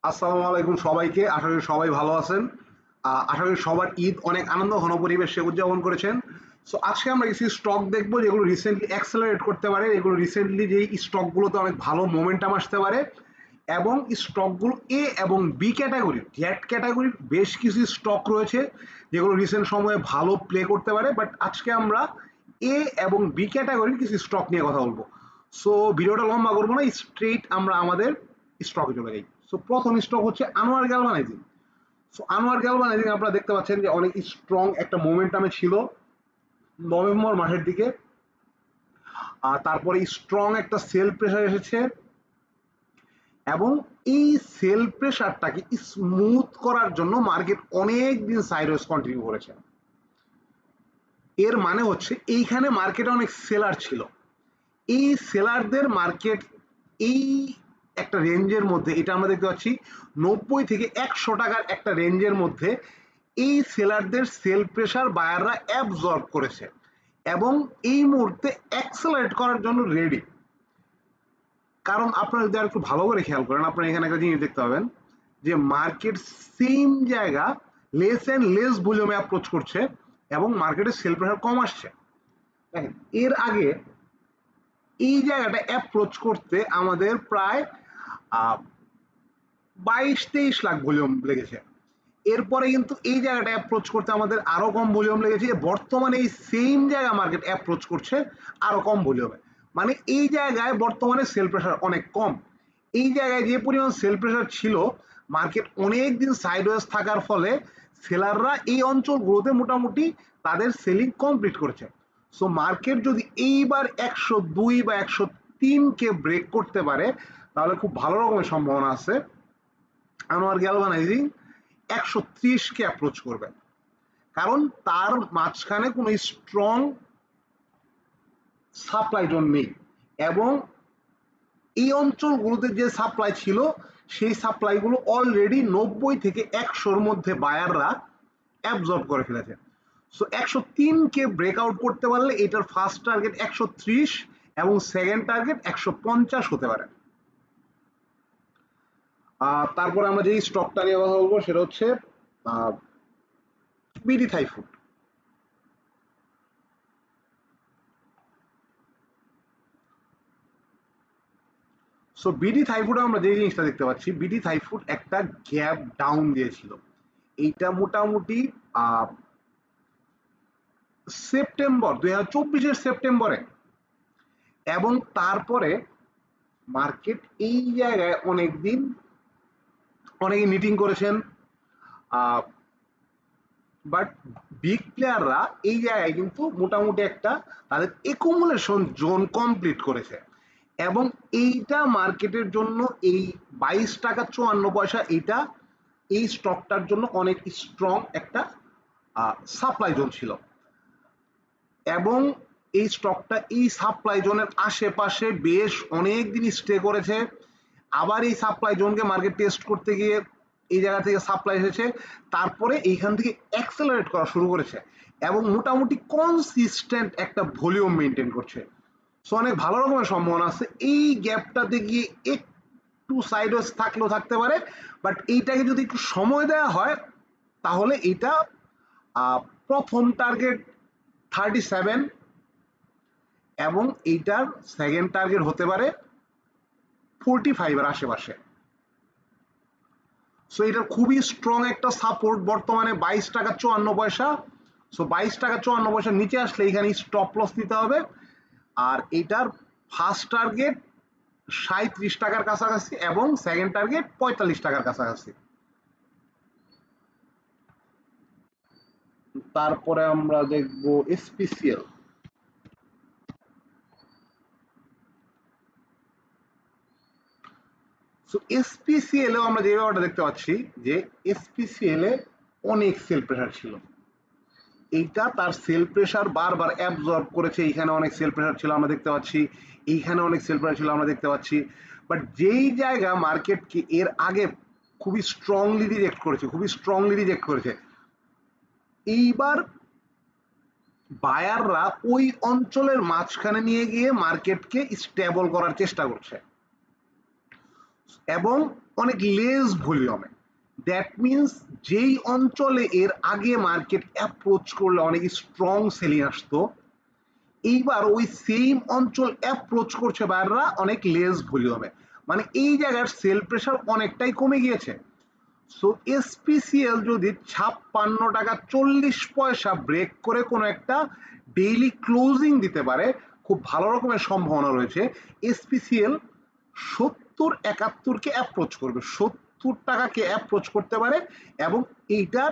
আসসালামু আলাইকুম সবাইকে। আশা করি সবাই ভালো আছেন। আশা করি সবার ঈদ অনেক আনন্দ ঘন পরিবেশে উদযাপন করেছেন। সো আজকে আমরা কিছু স্টক দেখবো যেগুলো রিসেন্টলি অ্যাক্সেলারেট করতে পারে, এগুলো রিসেন্টলি যেই স্টকগুলোতে অনেক ভালো মোমেন্টাম আসতে পারে, এবং স্টকগুলো এ এবং বি ক্যাটাগরির, গ্যাট ক্যাটাগরির বেশ কিছু স্টক রয়েছে যেগুলো রিসেন্ট সময়ে ভালো প্লে করতে পারে। বাট আজকে আমরা এ এবং বি ক্যাটাগরির কিছু স্টক নিয়ে কথা বলবো। সো ভিডিওটা লম্বা করবো না, স্ট্রেট আমরা আমাদের স্টকে চলে যাই। সো প্রথম স্টক হচ্ছে Anwar galvanizing. So Anwar galvanizing আপনারা দেখতে পাচ্ছেন যে অনেক স্ট্রং একটা মোমেন্টামে ছিল নভেম্বর মাসের দিকে। আর তারপরে স্ট্রং একটা সেল প্রেশার এসেছে, এবং এই সেল প্রেশারটাকে স্মুথ করার জন্য মার্কেট অনেক দিন সাইডওয়েজ কন্টিনিউ করেছে। এর মানে হচ্ছে এইখানে মার্কেটে অনেক সেলার ছিল, এই সেলারদের মার্কেট এই একটা রেঞ্জের মধ্যে, এটা আমরা দেখতে পাচ্ছি 90 থেকে 100 টাকার একটা রেঞ্জের মধ্যে এই সেলারদের সেল প্রেশার বায়াররা অ্যাবজর্ব করেছে এবং এই মুহূর্তে অ্যাক্সেলারেট করার জন্য রেডি। কারণ আপনারা যদি আর একটু ভালো করে খেয়াল করেন, আপনারা এখানে একটা জিনিস দেখতে পাবেন যে মার্কেট সেম জায়গা লেস অ্যান্ড লেস ভলিউমে অ্যাপ্রোচ করছে এবং মার্কেটের সেল প্রেশার কম আসছে। দেখেন, এর আগে এই জায়গাটা অ্যাপ্রোচ করতে আমাদের প্রায় 22-23 লাখ ভলিউম লেগেছে। এরপরে কিন্তু এই জায়গাটা অ্যাপ্রোচ করতে আমাদের আরো কম ভলিউম লেগেছে। বর্তমানে এই সেম জায়গা মার্কেট অ্যাপ্রোচ করছে আরো কম ভলিউমে। মানে এই জায়গায় বর্তমানে সেল প্রেশার অনেক কম। এই জায়গায় যে পরিমাণ সেল প্রেশার ছিল, মার্কেট অনেক দিন সাইডওয়েজ থাকার ফলে সেলাররা এই অঞ্চলগুলোতে মোটামুটি তাদের সেলিং কমপ্লিট করেছে। সো মার্কেট যদি এইবার 102 বা 103 কে ব্রেক করতে পারে, তাহলে খুব ভালো রকমের সম্ভাবনা আছে আনোয়ার গ্যালভানাইজিং 130-কে অ্যাপ্রোচ করবে। কারণ তার মাঝখানে কোনো স্ট্রং সাপ্লাই জোন নেই, এবং এই অঞ্চলগুলোতে যে সাপ্লাই ছিল সেই সাপ্লাইগুলো অলরেডি 90 থেকে 100-র মধ্যে বায়াররা অ্যাবজর্ব করে ফেলেছে। সো 103-কে ব্রেকআউট করতে পারলে এটার ফার্স্ট টার্গেট 130 এবং সেকেন্ড টার্গেট 150 হতে পারে। তারপরে আমরা যেই স্টকটা নিয়ে কথা বলবো সেটা হচ্ছে BD Thai food. So BD থাইফুডে আমরা যে জিনিসটা দেখতে পাচ্ছি, বিডি থাইফুড একটা গ্যাপ ডাউন দিয়েছিল। এইটা মোটামুটি সেপ্টেম্বর 2024-এর সেপ্টেম্বরে, এবং তারপরে মার্কেট এই জায়গায় অনেকদিন অনেকে মিটিং করেছেন, বাট বিগ প্লেয়াররা এই জায়গায় কিন্তু মোটামুটি একটা তাদের একুমুলেশন জোন কমপ্লিট করেছে, এবং এইটা মার্কেটের জন্য এই 22 টাকা 54 পয়সা, এইটা এই স্টকটার জন্য অনেক স্ট্রং একটা সাপ্লাই জোন ছিল, এবং এই স্টকটা এই সাপ্লাই জোনের আশেপাশে বেশ অনেক দিন স্টে করেছে। আবার এই সাপ্লাই জোনকে মার্কেট টেস্ট করতে গিয়ে এই জায়গা থেকে সাপ্লাই এসেছে, তারপরে এইখান থেকে অ্যাক্সেলারেট করা শুরু করেছে এবং মোটামুটি কনসিস্টেন্ট একটা ভলিউম মেনটেন করছে। সো অনেক ভালো রকমের সম্ভাবনা আছে এই গ্যাপটাতে গিয়ে একটু সাইডওয়েজ থাকলেও থাকতে পারে। বাট এইটাকে যদি একটু সময় দেওয়া হয়, তাহলে এটা প্রথম টার্গেট 37 এবং এইটার সেকেন্ড টার্গেট হতে পারে 45-এর আশেপাশে। সো এটা খুবই স্ট্রং একটা সাপোর্ট বর্তমানে 22 টাকা 54 পয়সা। সো 22 টাকা 54 পয়সার নিচে আসলে এখানে স্টপ লস নিতে হবে। আর এটার ফার্স্ট টার্গেট 37 টাকার কাছাকাছি এবং সেকেন্ড টার্গেট 45 টাকার কাছাকাছি। তারপরে আমরা দেখবো এসপিসিএল। সো এসপিসিএল এও আমরা যে ব্যাপারটা দেখতে পাচ্ছি যে এসপিসিএল এ অনেক সেল প্রেশার ছিল। এইটা তার সেল প্রেশার বারবার অ্যাবজর্ব করেছে। এইখানে অনেক সেল প্রেশার ছিল আমরা দেখতে পাচ্ছি, এইখানে অনেক সেল প্রেশার ছিল আমরা দেখতে পাচ্ছি। বাট যেই জায়গা মার্কেটকে এর আগে খুবই স্ট্রংলি রিজেক্ট করেছে, খুবই স্ট্রংলি রিজেক্ট করেছে, এইবার বায়াররা ওই অঞ্চলের মাঝখানে নিয়ে গিয়ে মার্কেটকে স্টেবল করার চেষ্টা করছে। এবং অনেক লেস ভলিউমে। দ্যাট মিনস যেই অঞ্চলে এর আগে মার্কেট অ্যাপ্রোচ করলে অনেক স্ট্রং সেলিং আসতো, এইবার ওই সেম অঞ্চল অ্যাপ্রোচ করছে বায়াররা অনেক লেস ভলিউমে, মানে এই জায়গার সেল প্রেশার অনেকটাই কমে গিয়েছে। সো এসপিসিএল যদি 56 টাকা 40 পয়সা ব্রেক করে কোনো একটা ডেইলি ক্লোজিং দিতে পারে, খুব ভালো রকমের সম্ভাবনা রয়েছে এসপিসিএল 70-71-কে অ্যাপ্রোচ করবে, 70 টাকাকে অ্যাপ্রোচ করতে পারে, এবং এইটার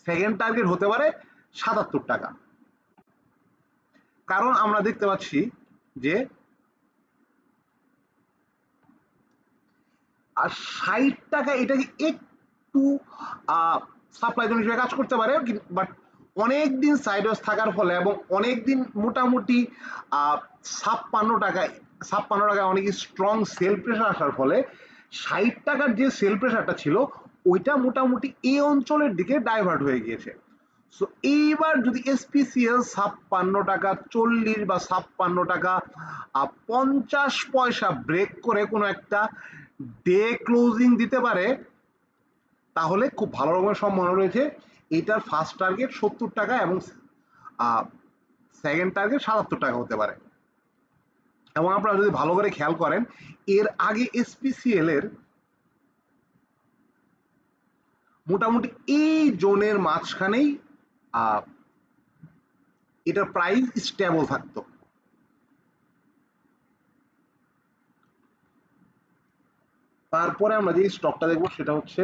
সেকেন্ড টার্গেট হতে পারে 77 টাকা। কারণ আমরা দেখতে পাচ্ছি যে আর 60 টাকা এটাকে একটু সাপ্লাই জোন হিসেবে কাজ করতে পারে, বাট অনেক দিন সাইডওয়েজ থাকার ফলে এবং অনেক দিন মোটামুটি 56 টাকায় অনেক স্ট্রং সেল প্রেশার আসার ফলে 60 টাকার যে সেল প্রেশারটা ছিল ওইটা মোটামুটি এই অঞ্চলের দিকে ডাইভার্ট হয়ে গিয়েছে। সো এইবার যদি এসপিসিএল 56 টাকা 40 বা 56 টাকা 50 পয়সা ব্রেক করে কোনো একটা ডে ক্লোজিং দিতে পারে, তাহলে খুব ভালো রকমের সম্ভাবনা রয়েছে এটার ফার্স্ট টার্গেট 70 টাকা এবং সেকেন্ড টার্গেট 77 টাকা হতে পারে। এবং আপনারা যদি ভালো করে খেয়াল করেন, এর আগে এসপিসিএল এর মোটামুটি এই জোনের মাঝখানেই এটার প্রাইস স্টেবল থাকতো। তারপরে আমরা যে স্টকটা দেখবো সেটা হচ্ছে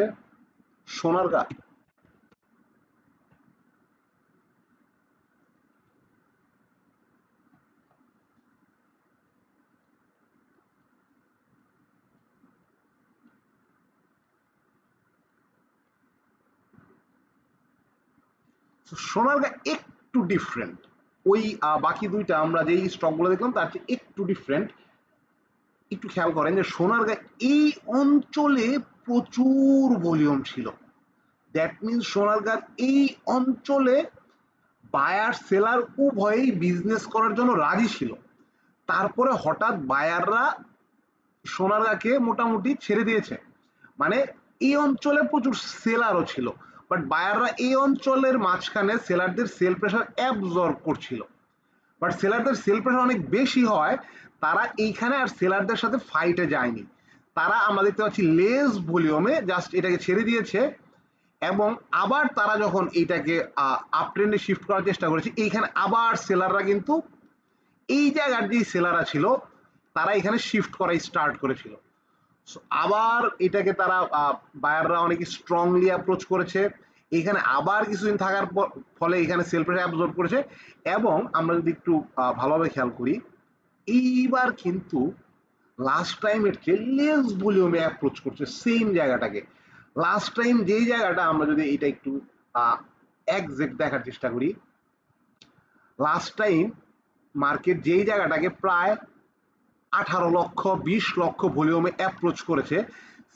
সোনারগাঁ। সোনারগাঁ একটু ডিফারেন্ট, ওই বাকি দুইটা আমরা যেই স্টকগুলো দেখলাম তার চেয়ে একটু ডিফারেন্ট। একটু খেয়াল করেন যে সোনারগাঁ এই অঞ্চলে প্রচুর ভলিউম ছিল। দ্যাট মিনস সোনারগাঁর এই অঞ্চলে বায়ার সেলার উভয়ই বিজনেস করার জন্য রাজি ছিল। তারপরে হঠাৎ বায়াররা সোনারগাঁকে মোটামুটি ছেড়ে দিয়েছে, মানে এই অঞ্চলে প্রচুর সেলারও ছিল, বাট বায়াররা এই অঞ্চলের মাঝখানে সেলারদের সেল প্রেশার অ্যাবজর্ব করছিল। বাট সেলারদের সেল প্রেশার অনেক বেশি হয়, তারা এইখানে আর সেলারদের সাথে ফাইটে যায়নি। তারা আমরা দেখতে পাচ্ছি লেস ভলিউমে জাস্ট এটাকে ছেড়ে দিয়েছে, এবং আবার তারা যখন এইটাকে আপ ট্রেন্ডে শিফট করার চেষ্টা করেছে, এইখানে আবার সেলাররা কিন্তু এই জায়গার যে সেলাররা ছিল তারা এখানে শিফট করা স্টার্ট করেছিল। আবার এটাকে তারা বায়াররা অনেক স্ট্রংলি অ্যাপ্রোচ করেছে, এখানে আবার কিছুদিন থাকার ফলে এখানে সেল প্রেশার অ্যাবজর্ব করেছে, এবং আমরা যদি একটু ভালোভাবে খেয়াল করি, এইবার কিন্তু লাস্ট টাইম এর চেয়ে লেস ভলিউমে অ্যাপ্রোচ করছে সেম জায়গাটাকে। লাস্ট টাইম যেই জায়গাটা আমরা যদি এটা একটু একজ্যাক্ট দেখার চেষ্টা করি, লাস্ট টাইম মার্কেট যেই জায়গাটাকে প্রায় 18 লক্ষ 20 লক্ষ ভলিউমে অ্যাপ্রোচ করেছে,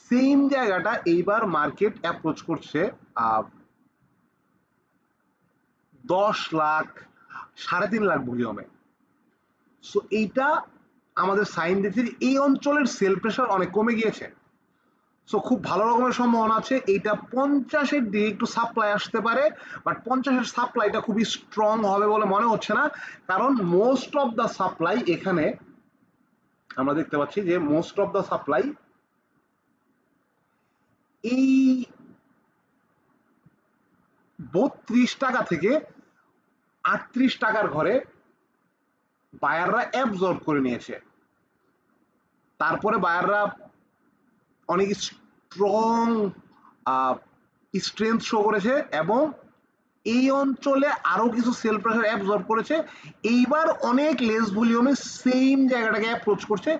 সেম জায়গাটা এইবার মার্কেট অ্যাপ্রোচ করছে 10 লাখ 3.5 লাখ ভলিউমে। সো এইটা আমাদের সাইন দিচ্ছে যে এই অঞ্চলের সেল প্রেশার অনেক কমে গিয়েছে। সো খুব ভালো রকমের সম্ভাবনা আছে এইটা 50-এর দিকে একটু সাপ্লাই আসতে পারে, বাট 50-এর সাপ্লাইটা খুবই স্ট্রং হবে বলে মনে হচ্ছে না, কারণ মোস্ট অফ দ্য সাপ্লাই এখানে আমরা দেখতে পাচ্ছি যে মোস্ট অফ দ্য সাপ্লাই এই 32 টাকা থেকে 38 টাকার ঘরে বায়াররা অ্যাবজর্ব করে নিয়েছে। তারপরে বায়াররা অনেক স্ট্রং স্ট্রেংথ শো করেছে এবং এই অঞ্চলে আরো কিছু সেল প্রেশার অ্যাবজর্ব করেছে, এইবার অনেক লেস ভলিউমে সেম জায়গাটাকে অ্যাপ্রোচ করছে,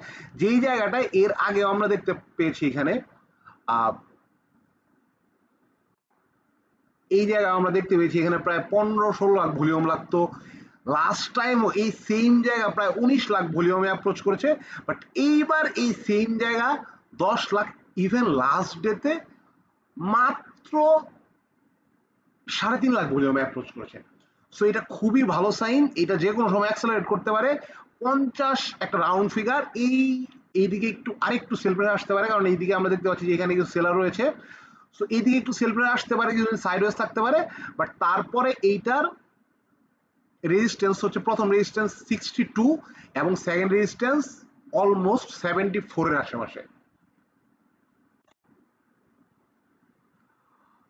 যেই জায়গাটায় এর আগে আমরা দেখতে পেয়েছি এখানে এই জায়গা আমরা দেখতে পেয়েছি এখানে প্রায় 15-16 লাখ ভলিউম লাগতো। লাস্ট টাইমও এই সেম জায়গা প্রায় 19 লাখ ভলিউমে অ্যাপ্রোচ করেছে, বাট এইবার এই সেম জায়গা 10 লাখ, ইভেন লাস্ট ডেতে মাত্র 3.5 লাখ ভলিউমে অ্যাপ্রোচ করেছে। সো এটা খুবই ভালো সাইন, এটা যে কোনো সময় অ্যাক্সেলারেট করতে পারে। 50 একটা রাউন্ড ফিগার, এই এইদিকে একটু আরেকটু সেল প্রেসার আসতে পারে, কারণ এইদিকে আমরা দেখতে পাচ্ছি যে এখানে কিছু সেলার রয়েছে। সো এইদিকে একটু সেল প্রেসার আসতে পারে, কিছু সাইডওয়েজ থাকতে পারে, বাট তারপরে এইটার রেজিস্ট্যান্স হচ্ছে, প্রথম রেজিস্ট্যান্স 62 এবং সেকেন্ড রেজিস্ট্যান্স অলমোস্ট 74 এর আশেপাশে।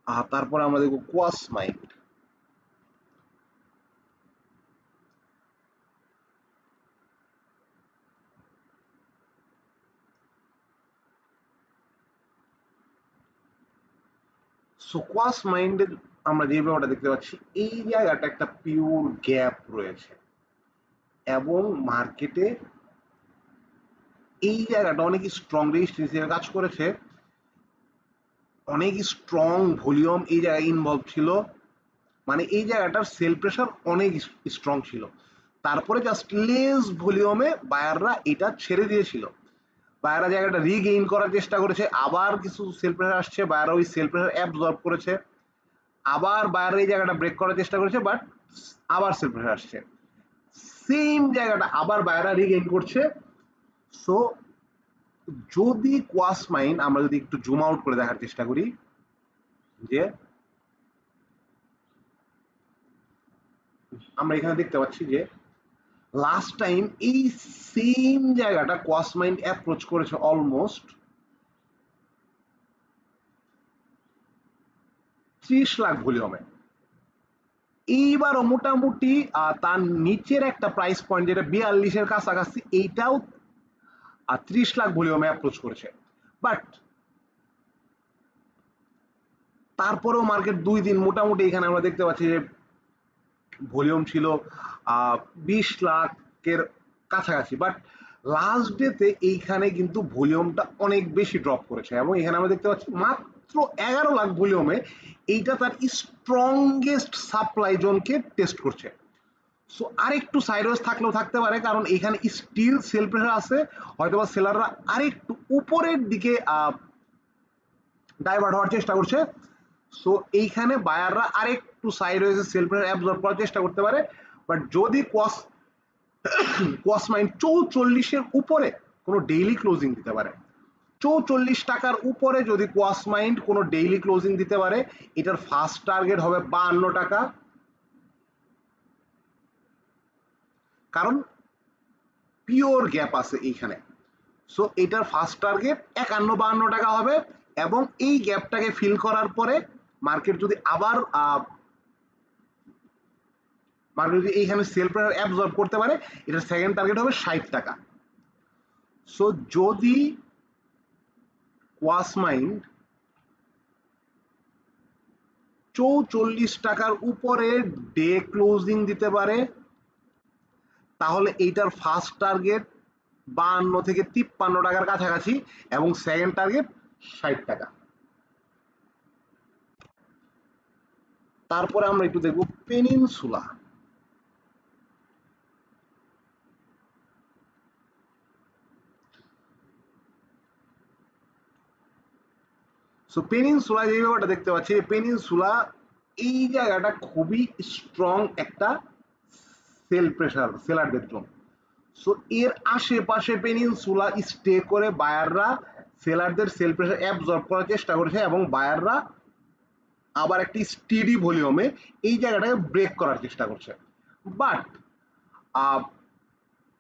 আর তারপরে আমরা দেখবো কোয়াস মাইন্ড। সো কোয়াস মাইন্ডের আমরা যে ব্যাপারটা দেখতে পাচ্ছি, এই জায়গাটা একটা পিওর গ্যাপ রয়েছে এবং মার্কেটে এই জায়গাটা অনেক স্ট্রং রেজিস্ট্যান্স হিসেবে কাজ করেছে, অনেক স্ট্রং ভলিউম এই জায়গায় ইনভলভ ছিল, মানে এই জায়গাটার সেল প্রেশার অনেক স্ট্রং ছিল। তারপরে জাস্ট লেস ভলিউমে বায়াররা এটা ছেড়ে দিয়েছিল, বায়াররা জায়গাটা রিগেইন করার চেষ্টা করেছে, আবার কিছু সেল প্রেশার আসছে, বায়াররা ওই সেল প্রেশার অ্যাবজর্ব করেছে, আবার বায়াররা এই জায়গাটা ব্রেক করার চেষ্টা করেছে, বাট আবার সেল প্রেশার আসছে, সেম জায়গাটা আবার বায়াররা রিগেইন করছে। সো যদি কোয়াস মাইন্ড আমরা যদি একটু জুম আউট করে দেখার চেষ্টা করি, যে আমরা এখানে দেখতে পাচ্ছি যে লাস্ট টাইম এই সেম জায়গাটা কোয়াস মাইন্ড অ্যাপ্রোচ করেছে অলমোস্ট 30 লাখ ভলিউমে। এইবারও মোটামুটি তার নিচের একটা প্রাইস পয়েন্ট যেটা 42-এর কাছাকাছি, এইটাও 30 লাখ ভলিউমে অ্যাপ্রোচ করেছে। বাট তারপরেও মার্কেট 2 দিন মোটামুটি এখানে আমরা দেখতে পাচ্ছি যে ভলিউম ছিল 20 লাখের কাছাকাছি, বাট লাস্ট ডেতে এইখানে কিন্তু ভলিউমটা অনেক বেশি ড্রপ করেছে এবং এখানে আমরা দেখতে পাচ্ছি মাত্র 11 লাখ ভলিউমে এইটা তার স্ট্রংগেস্ট সাপ্লাই জোনকে টেস্ট করছে। সো আরেকটু সাইডওয়েজ থাকলেও থাকতে পারে, কারণ এখানে স্টিল সেল প্রেশার আছে, হয়তোবা সেলাররা আরেকটু উপরের দিকে ডাইভার্ট হওয়ার চেষ্টা করছে। সো এইখানে বায়াররা আরেকটু সাইডওয়েজে সেল প্রেশার অ্যাবজর্ব করার চেষ্টা করতে পারে, বাট যদি কোয়াস মাইন্ড 44-এর উপরে কোনো ডেইলি ক্লোজিং দিতে পারে, 44 টাকার উপরে যদি কোয়াস মাইন্ড কোনো ডেইলি ক্লোজিং দিতে পারে, এটার ফার্স্ট টার্গেট হবে 52 টাকা, কারণ পিওর গ্যাপ আছে এইখানে। সো এটার ফার্স্ট টার্গেট 51-52 টাকা হবে, এবং এই গ্যাপটাকে ফিল করার পরে মার্কেট যদি আবার মার্কেট যদি এইখানে সেল প্রেশার অ্যাবজর্ব করতে পারে, এটার সেকেন্ড টার্গেট হবে 60 টাকা। সো যদি কোয়াস মাইন্ড 44 টাকার উপরে ডে ক্লোজিং দিতে পারে, তাহলে এইটার ফার্স্ট টার্গেট 52 থেকে 53 টাকার কাছাকাছি এবং সেকেন্ড টার্গেট 60 টাকা। তারপরে আমরা একটু দেখব পেনিনসুলা। সো পেনিনসুলা যে ব্যাপারটা দেখতে পাচ্ছি, পেনিনসুলা এই জায়গাটা খুবই স্ট্রং একটা সেল প্রেশার সেলারদের জন্য। সো এর আশেপাশে পেনিনসুলা স্টে করে বায়াররা সেলারদের সেল প্রেশার অ্যাবজর্ব করার চেষ্টা করেছে এবং বায়াররা আবার একটি স্টেডি ভলিউমে এই জায়গাটাকে ব্রেক করার চেষ্টা করছে, বাট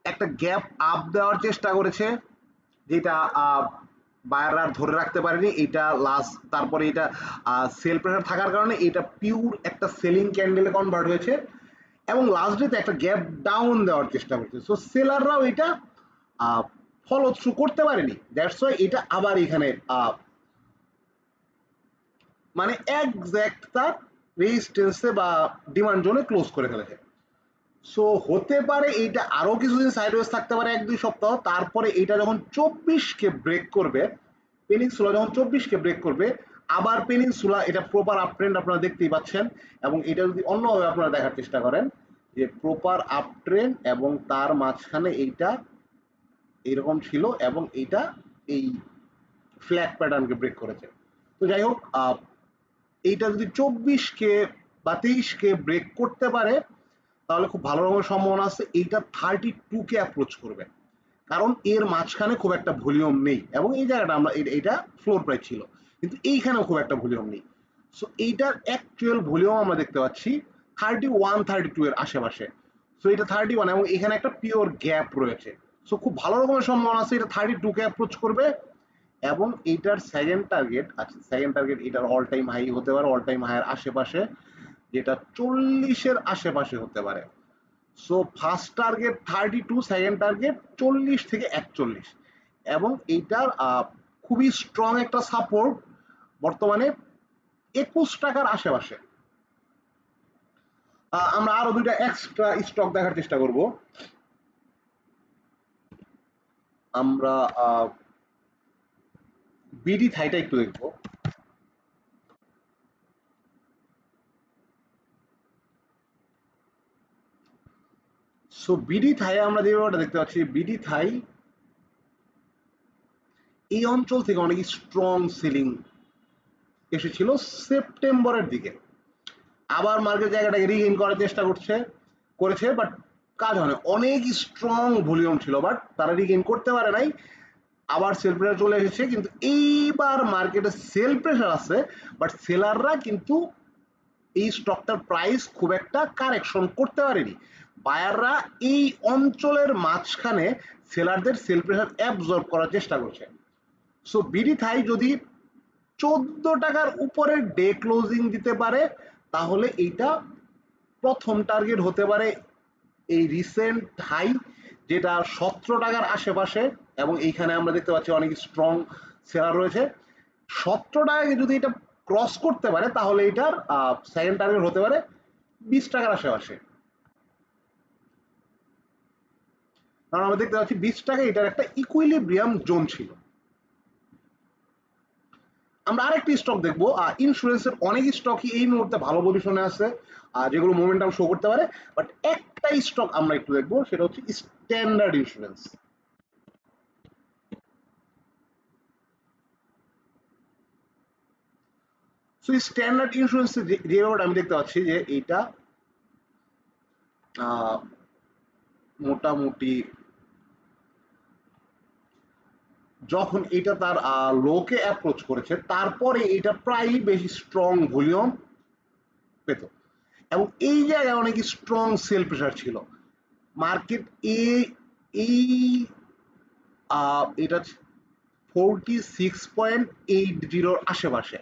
একটা গ্যাপ আপ দেওয়ার চেষ্টা করেছে, যেটা বায়াররা ধরে রাখতে পারেনি, এটা লাস্ট তারপরে এটা সেল প্রেশার থাকার কারণে এটা পিওর একটা সেলিং ক্যান্ডেলে কনভার্ট হয়েছে এবং লাস্ট ডেতে একটা গ্যাপ ডাউন দেওয়ার চেষ্টা করছে। সো সেলাররাও এটা ফলো থ্রু করতে পারেনি, দ্যাটস ওয়াই এটা আবার এখানে মানে একজ্যাক্ট তার রেজিস্ট্যান্সে বা ডিমান্ড জোনে ক্লোজ করে ফেলেছে। সো হতে পারে এইটা আরো কিছুদিন সাইডওয়েজ থাকতে পারে 1-2 সপ্তাহ, তারপরে এটা যখন 24-কে ব্রেক করবে, পেনিনসুলা যখন 24-কে ব্রেক করবে, আবার পেনিনসুলা এটা প্রপার আপ ট্রেন্ড আপনারা দেখতেই পাচ্ছেন, এবং এটা যদি অন্যভাবে আপনারা দেখার চেষ্টা করেন যে প্রপার আপ ট্রেন্ড এবং তার মাঝখানে এইটা এইরকম ছিল এবং এইটা এই ফ্ল্যাগ প্যাটার্নকে ব্রেক করেছে। তো যাই হোক, এইটা যদি 24-কে বা 23-কে ব্রেক করতে পারে, তাহলে খুব ভালো রকমের সম্ভাবনা আছে এইটা 32-কে অ্যাপ্রোচ করবে, কারণ এর মাঝখানে খুব একটা ভলিউম নেই এবং এই জায়গাটা আমরা এটা ফ্লোর প্রাইস ছিল, কিন্তু এইখানেও খুব একটা ভলিউম নেই। সো এইটার অ্যাকচুয়াল ভলিউম আমরা দেখতে পাচ্ছি 31-32 এর আশেপাশে। সো এটা 31 এবং এখানে একটা পিওর গ্যাপ রয়েছে। সো খুব ভালো রকমের সম্ভাবনা আছে এটা 32 কে অ্যাপ্রোচ করবে। এবং এইটার সেকেন্ড টার্গেট আছে, সেকেন্ড টার্গেট এটার অল টাইম হাই হতে পারে, অল টাইম হাইয়ের আশেপাশে, যেটা 40-এর আশেপাশে হতে পারে। So first target 32, second target 40 থেকে 41 এবং এইটার খুবই স্ট্রং একটা সাপোর্ট বর্তমানে 21 টাকার আশেপাশে। আমরা আরো দুইটা এক্সট্রা স্টক দেখার চেষ্টা করব। আমরা বিডি থাইটা একটু দেখবো। সো বিডি থাই আমরা যে ব্যাপারটা দেখতে পাচ্ছি, বিডি থাই এই অঞ্চল থেকে অনেক স্ট্রং সেলিং এসেছিল সেপ্টেম্বরের দিকে, আবার মার্কেট জায়গাটাকে রিগেইন করার চেষ্টা করেছে, বাট কাজ হয় না, অনেক স্ট্রং ভলিউম ছিল বাট তারা রিগেইন করতে পারে নাই, আবার সেল প্রেশার চলে এসেছে। কিন্তু এইবার মার্কেটে সেল প্রেশার আছে, বাট সেলাররা কিন্তু এই স্টকটার প্রাইস খুব একটা কারেকশন করতে পারেনি। বায়াররা এই অঞ্চলের মাঝখানে সেলারদের সেল প্রেশার অ্যাবজর্ব করার চেষ্টা করছে। সো বিডি থাই যদি 14 টাকার উপরে ডে ক্লোজিং দিতে পারে তাহলে এইটা প্রথম টার্গেট হতে পারে এই রিসেন্ট হাই, যেটা 17 টাকার আশেপাশে, এবং এইখানে আমরা দেখতে পাচ্ছি অনেক স্ট্রং সেলার রয়েছে। 17 টাকাকে যদি এটা ক্রস করতে পারে তাহলে এটার সেকেন্ড টার্গেট হতে পারে 20 টাকার আশেপাশে। কারণ আমরা দেখতে পাচ্ছি 20 টাকা এটার একটা ইকুইলিব্রিয়াম জোন ছিল। আমরা আরেকটি স্টক দেখবো, ইন্স্যুরেন্সের অনেক স্টকই এই মুহূর্তে ভালো পজিশনে আছে যেগুলো মোমেন্টাম শো করতে পারে, বাট একটা স্টক আমরা একটু দেখবো, সেটা হচ্ছে standard insurance. So standard insurance যে ব্যাপারটা আমি দেখতে পাচ্ছি যে এইটা মোটামুটি যখন এটা তার লোকে অ্যাপ্রোচ করেছে তারপরে এটা প্রায় বেশি স্ট্রং ভলিউম পেত এবং এই জায়গায় অনেক স্ট্রং সেল প্রেশার ছিল। মার্কেট এই এটা 46.80 আশেপাশে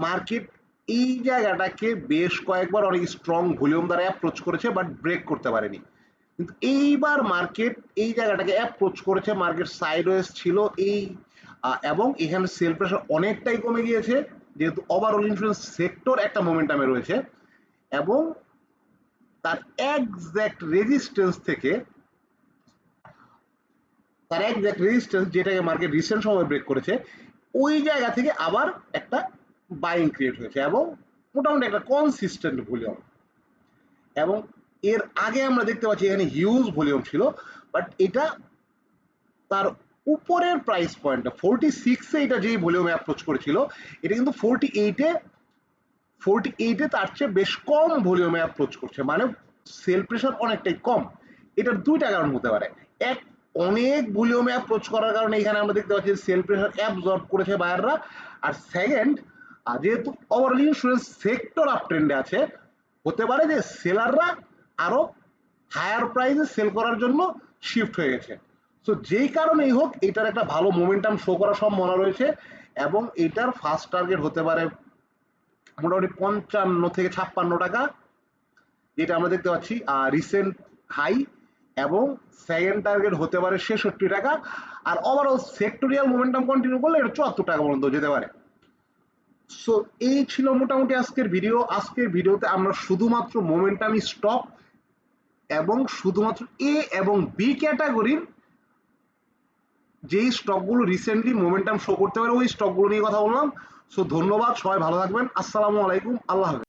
মার্কেট এই জায়গাটাকে বেশ কয়েকবার অনেক স্ট্রং ভলিউম দ্বারা অ্যাপ্রোচ করেছে বাট ব্রেক করতে পারেনি। কিন্তু এইবার মার্কেট এই জায়গাটাকে অ্যাপ্রোচ করেছে, মার্কেট সাইডওয়েজ ছিল এই এবং এখানে সেল প্রেশার অনেকটাই কমে গিয়েছে যেহেতু ওভারঅল ইন্স্যুরেন্স সেক্টর একটা মোমেন্টামে রয়েছে এবং তার এক্স্যাক্ট রেজিস্ট্যান্স থেকে যেটাকে মার্কেট রিসেন্ট সময় ব্রেক করেছে ওই জায়গা থেকে আবার একটা বাইং ক্রিয়েট হয়েছে এবং মোটামুটি একটা কনসিস্টেন্ট ভলিউম। এবং এর আগে আমরা দেখতে পাচ্ছি এখানে হিউজ ভলিউম ছিল, বাট এটা তার উপরের প্রাইস পয়েন্টটা 46-এ এটা যেই ভলিউমে অ্যাপ্রোচ করেছিল এটা কিন্তু 48-এ তার চেয়ে বেশ কম ভলিউমে অ্যাপ্রোচ করছে, মানে সেল প্রেশার অনেকটাই কম। এটার দুইটা কারণ হতে পারে, এক, অনেক ভলিউমে অ্যাপ্রোচ করার কারণে এখানে আমরা দেখতে পাচ্ছি সেল প্রেশার অ্যাবজর্ব করেছে বায়াররা, আর সেকেন্ড যেহেতু ওভারঅল ইন্স্যুরেন্স সেক্টর আপ ট্রেন্ডে আছে হতে পারে যে সেলাররা আরো হায়ার প্রাইসে সেল করার জন্য শিফট হয়ে গেছে। সো যেই কারণেই হোক এটার একটা ভালো মোমেন্টাম শো করার সম্ভাবনা রয়েছে এবং এটার ফার্স্ট টার্গেট হতে পারে মোটামুটি 55 থেকে 56 টাকা, যেটা আমরা দেখতে পাচ্ছি রিসেন্ট হাই, এবং সেকেন্ড টার্গেট হতে পারে 66 টাকা, আর ওভারঅল সেক্টরিয়াল মোমেন্টাম কন্টিনিউ করলে এটা 74 টাকা পর্যন্ত যেতে পারে। সো এই ছিল মোটামুটি আজকের ভিডিও। আজকের ভিডিওতে আমরা শুধুমাত্র মোমেন্টামি স্টক এবং শুধুমাত্র এ এবং বি ক্যাটাগরির যেই স্টকগুলো রিসেন্টলি মোমেন্টাম শো করতে পারে ওই স্টকগুলো নিয়ে কথা বললাম। সো ধন্যবাদ, সবাই ভালো থাকবেন, আসসালামু আলাইকুম, আল্লাহ হাফেজ।